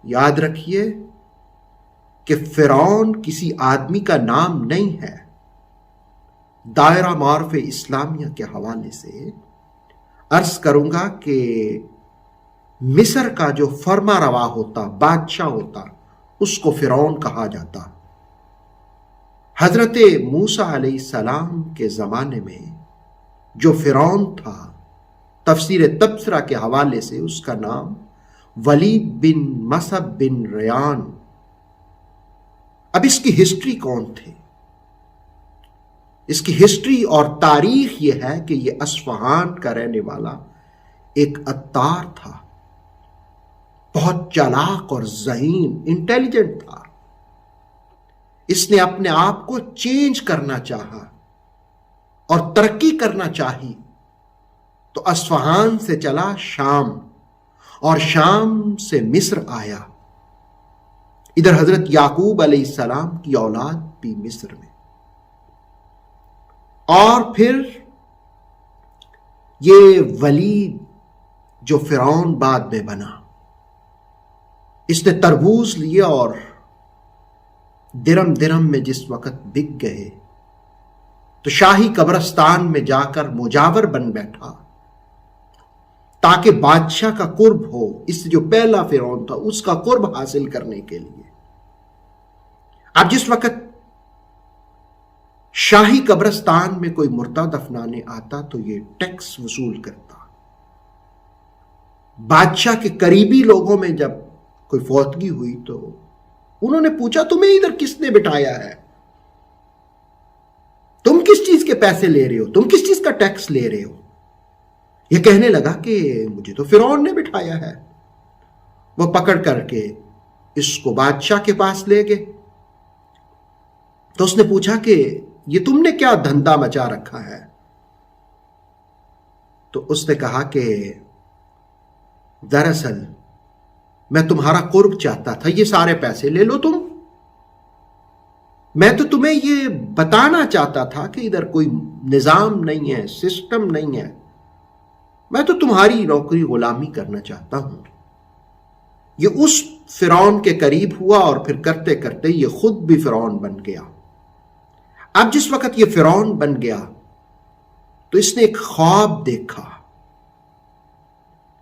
یاد رکھیے کہ فرعون کسی آدمی کا نام نہیں ہے۔ دائرہ معارف اسلامیہ کے حوالے سے عرض کروں گا کہ مصر کا جو فرما روا ہوتا، بادشاہ ہوتا، اس کو فرعون کہا جاتا۔ حضرت موسیٰ علیہ السلام کے زمانے میں جو فرعون تھا، تفسیر تبصرہ کے حوالے سے اس کا نام ولید بن مصعب بن ریان۔ اب اس کی ہسٹری کون تھے؟ اس کی ہسٹری اور تاریخ یہ ہے کہ یہ اصفہان کا رہنے والا ایک عطار تھا، بہت چالاک اور ذہین، انٹیلیجنٹ تھا۔ اس نے اپنے آپ کو چینج کرنا چاہا اور ترقی کرنا چاہی، تو اصفہان سے چلا شام، اور شام سے مصر آیا۔ ادھر حضرت یعقوب علیہ السلام کی اولاد بھی مصر میں، اور پھر یہ ولید جو فرعون بعد میں بنا، اس نے تربوز لیا اور درم درم میں جس وقت بک گئے تو شاہی قبرستان میں جا کر مجاور بن بیٹھا تاکہ بادشاہ کا قرب ہو، اس سے جو پہلا فرعون تھا اس کا قرب حاصل کرنے کے لیے۔ اب جس وقت شاہی قبرستان میں کوئی مردہ دفنانے آتا تو یہ ٹیکس وصول کرتا۔ بادشاہ کے قریبی لوگوں میں جب کوئی فوتگی ہوئی تو انہوں نے پوچھا تمہیں ادھر کس نے بٹھایا ہے؟ تم کس چیز کے پیسے لے رہے ہو؟ تم کس چیز کا ٹیکس لے رہے ہو؟ یہ کہنے لگا کہ مجھے تو فرعون نے بٹھایا ہے۔ وہ پکڑ کر کے اس کو بادشاہ کے پاس لے گئے تو اس نے پوچھا کہ یہ تم نے کیا دھندا مچا رکھا ہے؟ تو اس نے کہا کہ دراصل میں تمہارا قرب چاہتا تھا، یہ سارے پیسے لے لو تم۔ میں تو تمہیں یہ بتانا چاہتا تھا کہ ادھر کوئی نظام نہیں ہے، سسٹم نہیں ہے، میں تو تمہاری نوکری غلامی کرنا چاہتا ہوں۔ یہ اس فرعون کے قریب ہوا اور پھر کرتے کرتے یہ خود بھی فرعون بن گیا۔ اب جس وقت یہ فرعون بن گیا تو اس نے ایک خواب دیکھا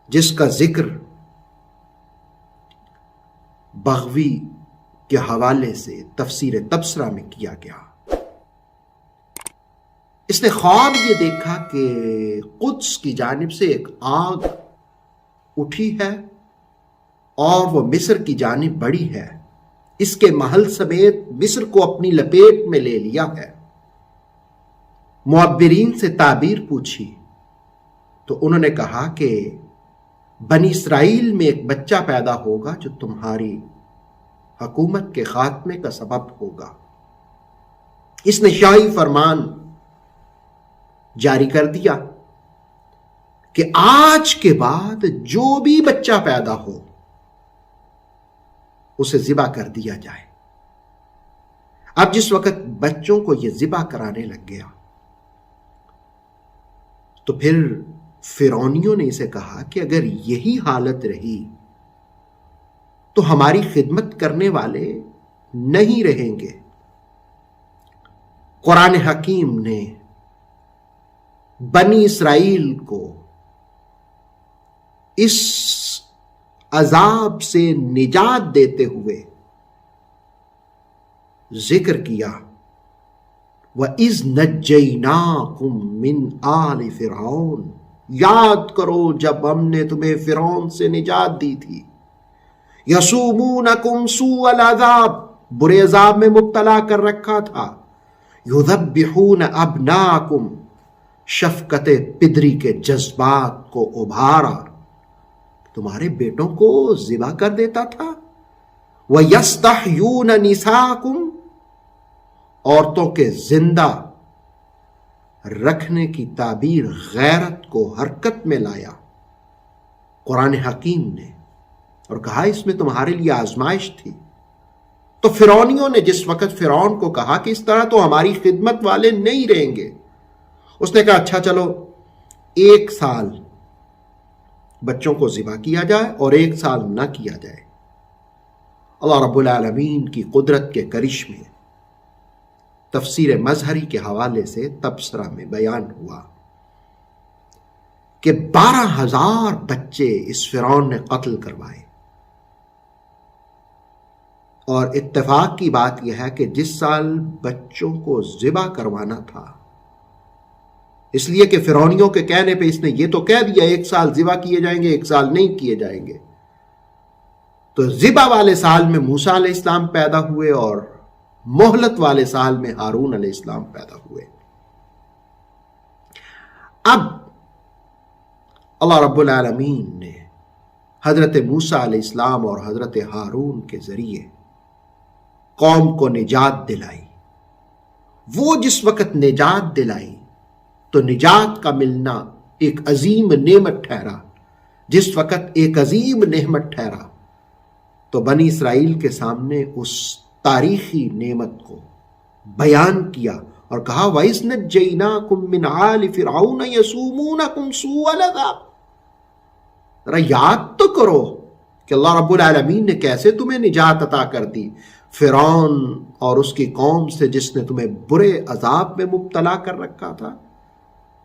جس کا ذکر بغوی کے حوالے سے تفسیر تبصرہ میں کیا گیا۔ اس نے خواب یہ دیکھا کہ قدس کی جانب سے ایک آگ اٹھی ہے اور وہ مصر کی جانب بڑھی ہے، اس کے محل سمیت مصر کو اپنی لپیٹ میں لے لیا ہے۔ معبرین سے تعبیر پوچھی تو انہوں نے کہا کہ بنی اسرائیل میں ایک بچہ پیدا ہوگا جو تمہاری حکومت کے خاتمے کا سبب ہوگا۔ اس نے شاہی فرمان جاری کر دیا کہ آج کے بعد جو بھی بچہ پیدا ہو اسے ذبح کر دیا جائے۔ اب جس وقت بچوں کو یہ ذبح کرانے لگ گیا تو پھر فرعونیوں نے اسے کہا کہ اگر یہی حالت رہی تو ہماری خدمت کرنے والے نہیں رہیں گے۔ قرآن حکیم نے بنی اسرائیل کو اس عذاب سے نجات دیتے ہوئے ذکر کیا وَإِذْ نَجَّيْنَاكُمْ مِنْ آلِ فِرْعَوْنَ، یاد کرو جب ہم نے تمہیں فرعون سے نجات دی تھی۔ یسومونکم سوء العذاب، برے عذاب میں مبتلا کر رکھا تھا۔ یذبحون ابناکم، شفقت پدری کے جذبات کو ابھارا، تمہارے بیٹوں کو ذبح کر دیتا تھا۔ وَيَسْتَحْيُونَ نِسَاءَكُمْ، عورتوں کے زندہ رکھنے کی تعبیر غیرت کو حرکت میں لایا قرآن حکیم نے، اور کہا اس میں تمہارے لیے آزمائش تھی۔ تو فرعونیوں نے جس وقت فرعون کو کہا کہ اس طرح تو ہماری خدمت والے نہیں رہیں گے، اس نے کہا اچھا چلو 1 سال بچوں کو ذبح کیا جائے اور 1 سال نہ کیا جائے۔ اللہ رب العالمین کی قدرت کے کرشمے تفسیر مظہری کے حوالے سے تبصرہ میں بیان ہوا کہ 12,000 بچے اس فرعون نے قتل کروائے، اور اتفاق کی بات یہ ہے کہ جس سال بچوں کو ذبح کروانا تھا، اس لیے کہ فرعونیوں کے کہنے پہ اس نے یہ تو کہہ دیا 1 سال ذبح کیے جائیں گے، 1 سال نہیں کیے جائیں گے، تو ذبح والے سال میں موسیٰ علیہ السلام پیدا ہوئے اور مہلت والے سال میں ہارون علیہ السلام پیدا ہوئے۔ اب اللہ رب العالمین نے حضرت موسیٰ علیہ السلام اور حضرت ہارون کے ذریعے قوم کو نجات دلائی۔ وہ جس وقت نجات دلائی تو نجات کا ملنا ایک عظیم نعمت ٹھہرا۔ جس وقت ایک عظیم نعمت ٹھہرا تو بنی اسرائیل کے سامنے اس تاریخی نعمت کو بیان کیا اور کہا وَإِذْ نَجَّيْنَاكُمْ مِنْ آلِ فِرْعَوْنَ يَسُومُونَكُمْ سُوءَ الْعَذَابِ۔ ذرا یاد تو کرو کہ اللہ رب العالمین نے کیسے تمہیں نجات عطا کر دی فرعون اور اس کی قوم سے، جس نے تمہیں برے عذاب میں مبتلا کر رکھا تھا۔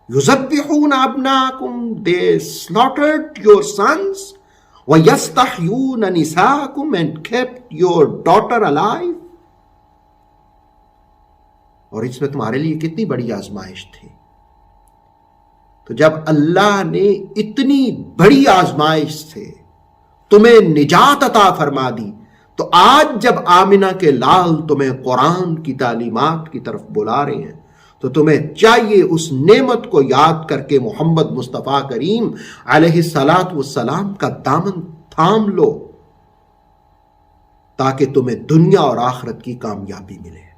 یذبحون ابناءکم، they slaughtered your sons، وَيَسْتَحْيُونَ نِسَاءَكُمْ and kept your daughter alive۔ اور اس میں تمہارے لیے کتنی بڑی آزمائش تھی۔ تو جب اللہ نے اتنی بڑی آزمائش سے تمہیں نجات عطا فرما دی، تو آج جب آمنہ کے لال تمہیں قرآن کی تعلیمات کی طرف بلا رہے ہیں تو تمہیں چاہیے اس نعمت کو یاد کر کے محمد مصطفیٰ کریم علیہ الصلاۃ والسلام کا دامن تھام لو، تاکہ تمہیں دنیا اور آخرت کی کامیابی ملے۔